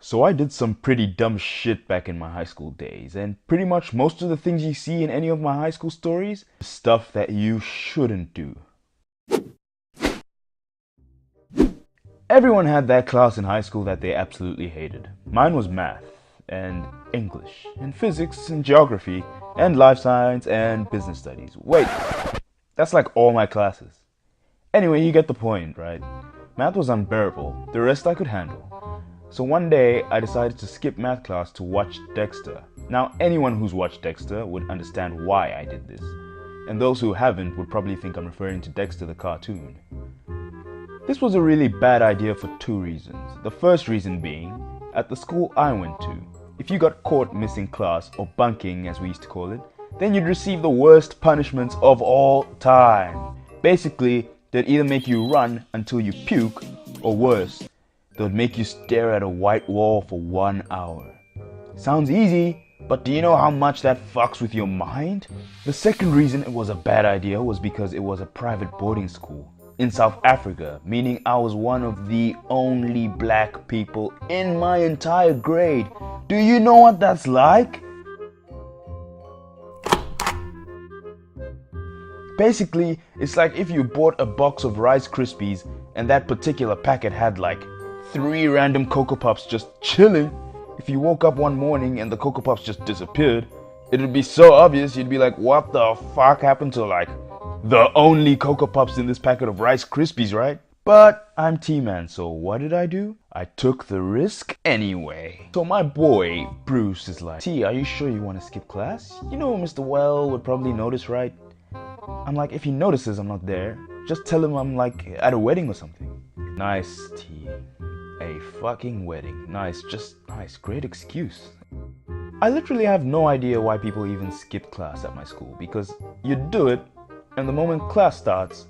So I did some pretty dumb shit back in my high school days, and pretty much most of the things you see in any of my high school stories is stuff that you shouldn't do. Everyone had that class in high school that they absolutely hated. Mine was math, and English, and physics, and geography, and life science, and business studies. Wait, that's like all my classes. Anyway, you get the point, right? Math was unbearable, the rest I could handle. So one day, I decided to skip math class to watch Dexter. Now, anyone who's watched Dexter would understand why I did this. And those who haven't would probably think I'm referring to Dexter the cartoon. This was a really bad idea for two reasons. The first reason being, at the school I went to, if you got caught missing class, or bunking as we used to call it, then you'd receive the worst punishments of all time. Basically, they'd either make you run until you puke, or worse, they would make you stare at a white wall for 1 hour. Sounds easy, but do you know how much that fucks with your mind? The second reason it was a bad idea was because it was a private boarding school in South Africa, meaning I was one of the only black people in my entire grade. Do you know what that's like? Basically, it's like if you bought a box of Rice Krispies and that particular packet had like 3 random Cocoa Puffs just chilling. If you woke up one morning and the Cocoa Puffs just disappeared, it'd be so obvious you'd be like, what the fuck happened to like the only Cocoa Puffs in this packet of Rice Krispies, right? But I'm T-Man, so what did I do? I took the risk anyway. So my boy, Bruce, is like, T, are you sure you want to skip class? You know Mr. Well would probably notice, right? I'm like, if he notices I'm not there, just tell him I'm like at a wedding or something. Nice, T. A fucking wedding. Nice, just nice. Great excuse. I literally have no idea why people even skip class at my school, because you do it, and the moment class starts,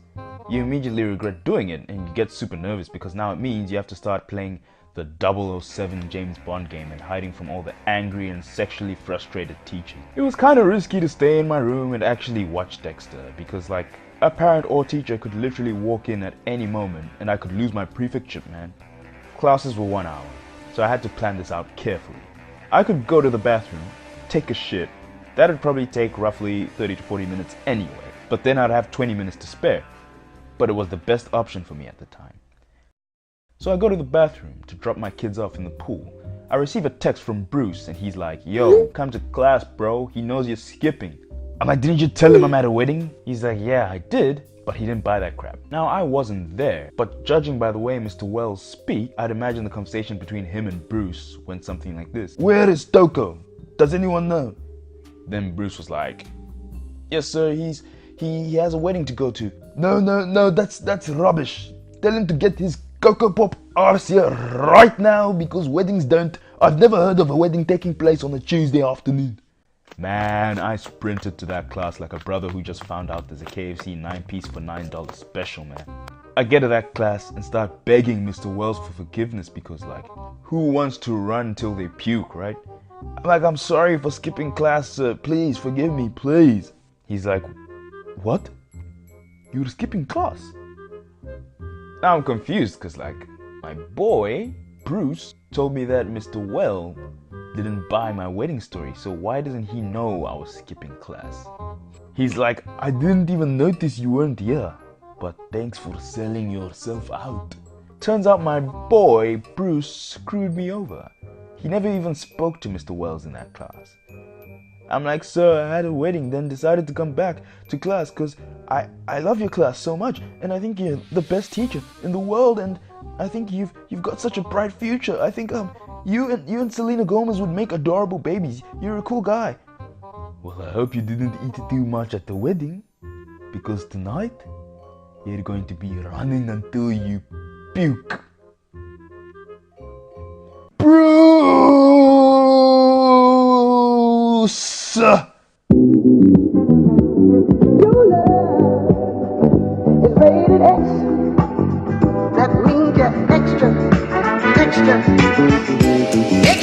you immediately regret doing it, and you get super nervous because now it means you have to start playing the 007 James Bond game and hiding from all the angry and sexually frustrated teachers. It was kind of risky to stay in my room and actually watch Dexter, because like a parent or teacher could literally walk in at any moment and I could lose my prefectship, man. Classes were 1 hour, so I had to plan this out carefully. I could go to the bathroom, take a shit. That'd probably take roughly 30 to 40 minutes anyway, but then I'd have 20 minutes to spare. But it was the best option for me at the time. So I go to the bathroom to drop my kids off in the pool. I receive a text from Bruce and he's like, yo, come to class, bro. He knows you're skipping. I'm like, didn't you tell him I'm at a wedding? He's like, yeah, I did. But he didn't buy that crap. Now, I wasn't there, but judging by the way Mr. Wells speak, I'd imagine the conversation between him and Bruce went something like this. Where is Toko? Does anyone know? Then Bruce was like, yes, sir, he has a wedding to go to. No, that's rubbish. Tell him to get his Cocoa Pop arse here right now, because weddings don't. I've never heard of a wedding taking place on a Tuesday afternoon. Man, I sprinted to that class like a brother who just found out there's a KFC 9-piece for $9 special, man. I get to that class and start begging Mr. Wells for forgiveness because like, who wants to run till they puke, right? I'm like, I'm sorry for skipping class, sir. Please, forgive me, please. He's like, what? You were skipping class? Now I'm confused because like, my boy, Bruce, told me that Mr. Well didn't buy my wedding story, so why doesn't he know I was skipping class? He's like, I didn't even notice you weren't here, but thanks for selling yourself out. Turns out my boy, Bruce, screwed me over. He never even spoke to Mr. Wells in that class. I'm like, sir, I had a wedding, then decided to come back to class because I love your class so much, and I think you're the best teacher in the world, and I think you've got such a bright future. I think you and Selena Gomez would make adorable babies. You're a cool guy. Well, I hope you didn't eat too much at the wedding, because tonight you're going to be running until you puke. Bruce! Your love is rated X. That means you're extra, extra, extra.